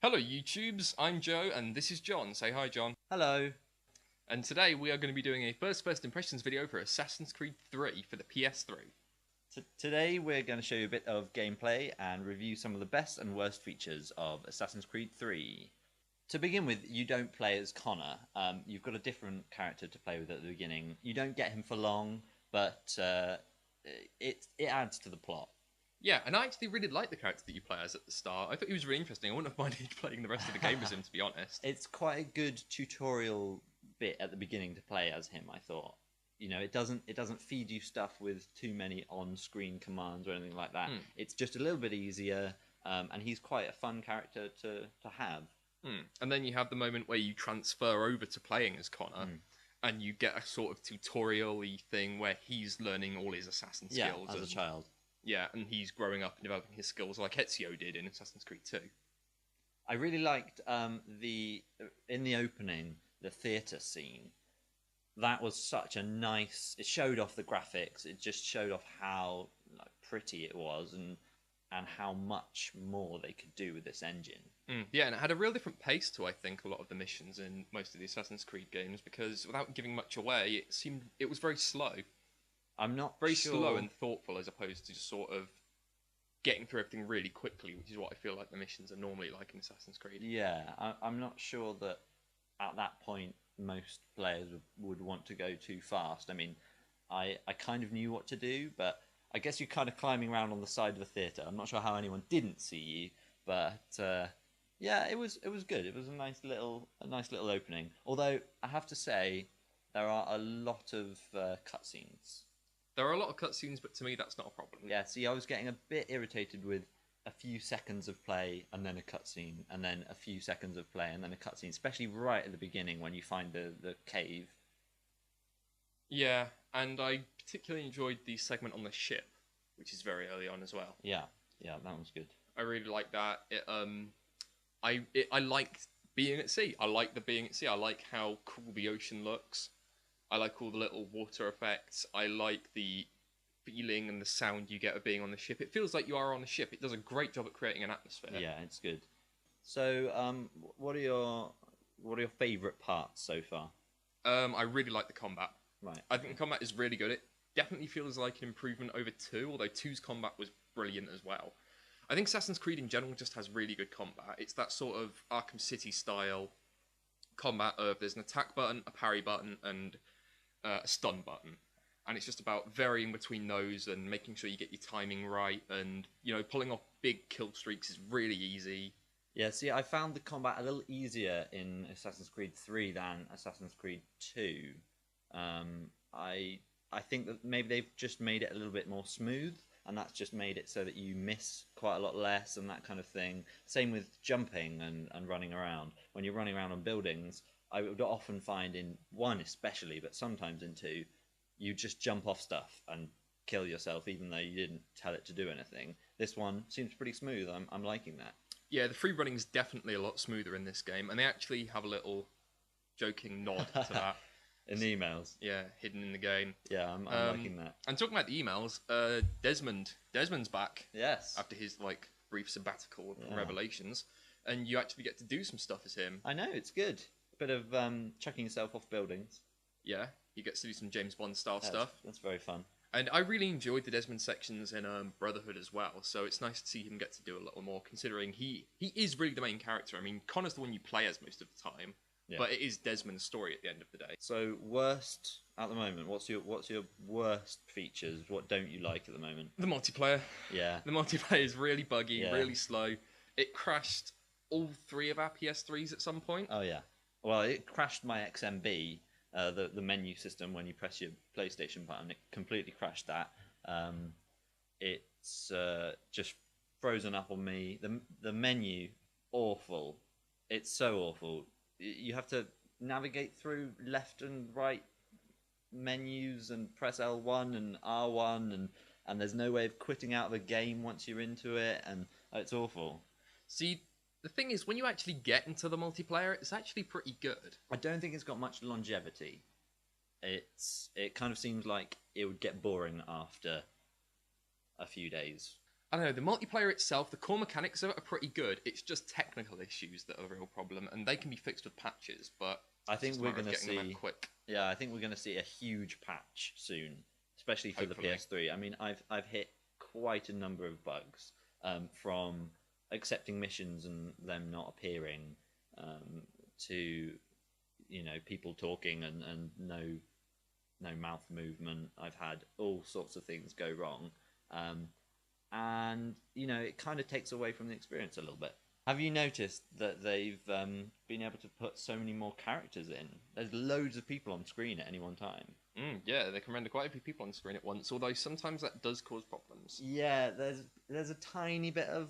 Hello YouTubes, I'm Joe and this is John. Say hi John. Hello. And today we are going to be doing a first impressions video for Assassin's Creed 3 for the PS3. Today we're going to show you a bit of gameplay and review some of the best and worst features of Assassin's Creed 3. To begin with, you don't play as Connor. You've got a different character to play with at the beginning. You don't get him for long, but it adds to the plot. Yeah, and I actually really liked the character that you play as at the start. I thought he was really interesting. I wouldn't have minded playing the rest of the game as him, to be honest. It's quite a good tutorial bit at the beginning to play as him, I thought. You know, it doesn't feed you stuff with too many on-screen commands or anything like that. It's just a little bit easier, and he's quite a fun character to have. And then you have the moment where you transfer over to playing as Connor, and you get a sort of tutorial-y thing where he's learning all his assassin skills. Yeah, as a child. Yeah, and he's growing up and developing his skills like Ezio did in Assassin's Creed 2. I really liked in the opening, the theatre scene. That was such a nice. It showed off the graphics. It just showed off how pretty it was and how much more they could do with this engine. Yeah, and it had a real different pace to, I think, a lot of the missions in most of the Assassin's Creed games, because without giving much away, it was very slow. I'm not very sure. slow and thoughtful, as opposed to just sort of getting through everything really quickly, which is what I feel like the missions are normally like in Assassin's Creed. Yeah, I'm not sure that at that point most players would want to go too fast. I mean, I kind of knew what to do, but I guess you're kind of climbing around on the side of the theatre. I'm not sure how anyone didn't see you, but yeah, it was good. It was a nice little opening. Although I have to say, there are a lot of cutscenes. There are a lot of cutscenes, but to me that's not a problem. Yeah, see, I was getting a bit irritated with a few seconds of play and then a cutscene, and then a few seconds of play and then a cutscene, especially right at the beginning when you find the cave. Yeah, and I particularly enjoyed the segment on the ship, which is very early on as well. Yeah, that was good. I really liked that. I liked being at sea. I like the being at sea. I like how cool the ocean looks. I like all the little water effects. I like the feeling and the sound you get of being on the ship. It feels like you are on a ship. It does a great job at creating an atmosphere. Yeah, it's good. So, what are your favourite parts so far? I really like the combat. Right. I think the combat is really good. It definitely feels like an improvement over 2, although 2's combat was brilliant as well. I think Assassin's Creed in general just has really good combat. It's that sort of Arkham City style combat of there's an attack button, a parry button, and a stun button, and it's just about varying between those and making sure you get your timing right, and pulling off big kill streaks is really easy. Yeah, see, I found the combat a little easier in Assassin's Creed 3 than Assassin's Creed 2. I think that maybe they've just made it a little bit more smooth, and that's just made it so that you miss quite a lot less and that kind of thing. Same with jumping and running around. When you're running around on buildings, I would often find in 1 especially, but sometimes in 2, you just jump off stuff and kill yourself even though you didn't tell it to do anything. This one seems pretty smooth. I'm liking that. Yeah, the free running is definitely a lot smoother in this game, and they actually have a little joking nod to that. In the emails? Yeah, hidden in the game. Yeah, I'm liking that. And talking about the emails, Desmond's back. Yes. After his brief sabbatical from Revelations, and you actually get to do some stuff as him. I know, it's good. Bit of chucking yourself off buildings. Yeah, he gets to do some James Bond style stuff. That's very fun. And I really enjoyed the Desmond sections in Brotherhood as well, so it's nice to see him get to do a little more, considering he is really the main character. I mean, Connor's the one you play as most of the time, but it is Desmond's story at the end of the day. So, worst at the moment, what's your worst features? What don't you like at the moment? The multiplayer. Yeah. The multiplayer is really buggy, really slow. It crashed all 3 of our PS3s at some point. Oh, yeah. Well, it crashed my XMB, the menu system, when you press your PlayStation button. It completely crashed that. It's just frozen up on me. The menu, awful. It's so awful. You have to navigate through left and right menus and press L1 and R1, and there's no way of quitting out of a game once you're into it, and it's awful. See, the thing is, when you actually get into the multiplayer, it's actually pretty good. I don't think it's got much longevity. It kind of seems like it would get boring after a few days. I don't know, the multiplayer itself, the core mechanics of it are pretty good. It's just technical issues that are the real problem, and they can be fixed with patches, but I it's think just a we're matter of going to getting them see. out quick. Yeah, I think we're going to see a huge patch soon, especially for Hopefully. the PS3. I mean, I've hit quite a number of bugs from accepting missions and them not appearing to people talking and no mouth movement. I've had all sorts of things go wrong, and it kind of takes away from the experience a little bit. Have you noticed that they've been able to put so many more characters in? There's loads of people on screen at any one time. Yeah, they can render quite a few people on screen at once, although sometimes that does cause problems. Yeah, there's a tiny bit of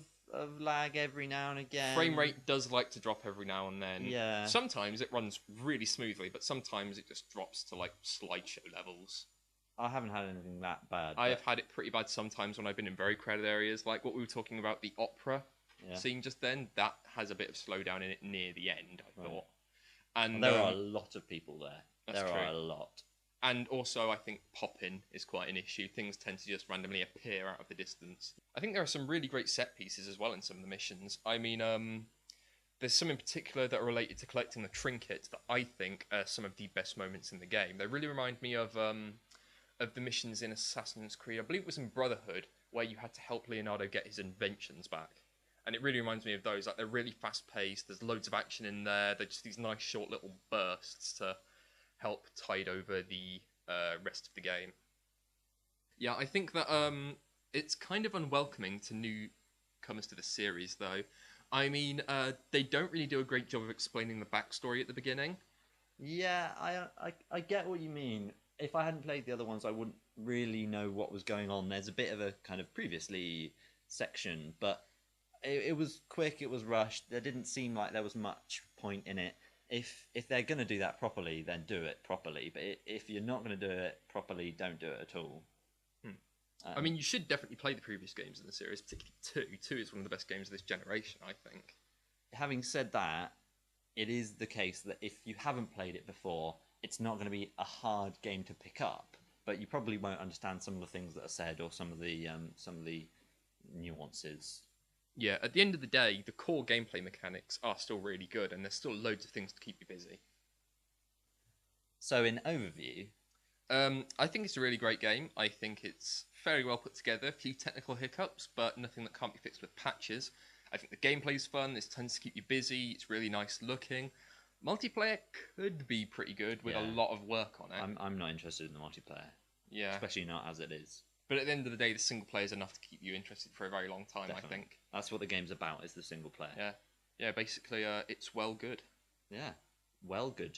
lag every now and again. Frame rate does like to drop every now and then. Yeah. Sometimes it runs really smoothly, but sometimes it just drops to like slideshow levels. I haven't had anything that bad. I have had it pretty bad sometimes when I've been in very crowded areas, like what we were talking about, the opera scene just then. That has a bit of slowdown in it near the end, I thought. And there are a lot of people there. That's there true. are a lot. And also, I think pop-in is quite an issue. Things tend to just randomly appear out of the distance. I think there are some really great set pieces as well in some of the missions. I mean, there's some in particular that are related to collecting the trinkets that I think are some of the best moments in the game. They really remind me of the missions in Assassin's Creed. I believe it was in Brotherhood, where you had to help Leonardo get his inventions back. And it really reminds me of those. Like, they're really fast-paced. There's loads of action in there. They're just these nice short little bursts to help tide over the rest of the game. Yeah, I think that it's kind of unwelcoming to newcomers to the series, though. I mean, they don't really do a great job of explaining the backstory at the beginning. Yeah, I get what you mean. If I hadn't played the other ones, I wouldn't really know what was going on. There's a bit of a kind of previously section, but it was quick, it was rushed. There didn't seem like there was much point in it. If they're going to do that properly, then do it properly. But if you're not going to do it properly, don't do it at all. I mean, you should definitely play the previous games in the series, particularly 2. 2 is one of the best games of this generation, I think. Having said that, it is the case that if you haven't played it before, it's not going to be a hard game to pick up. But you probably won't understand some of the things that are said or some of the nuances. Yeah, at the end of the day, the core gameplay mechanics are still really good, and there's still loads of things to keep you busy. So, in overview, I think it's a really great game. I think it's very well put together. A few technical hiccups, but nothing that can't be fixed with patches. I think the gameplay's fun. It tends to keep you busy. It's really nice looking. Multiplayer could be pretty good with a lot of work on it. I'm not interested in the multiplayer. Yeah, especially not as it is. But at the end of the day, the single player is enough to keep you interested for a very long time. Definitely. I think That's what the game's about, is the single player. Yeah. Basically, it's well good. Yeah, well good.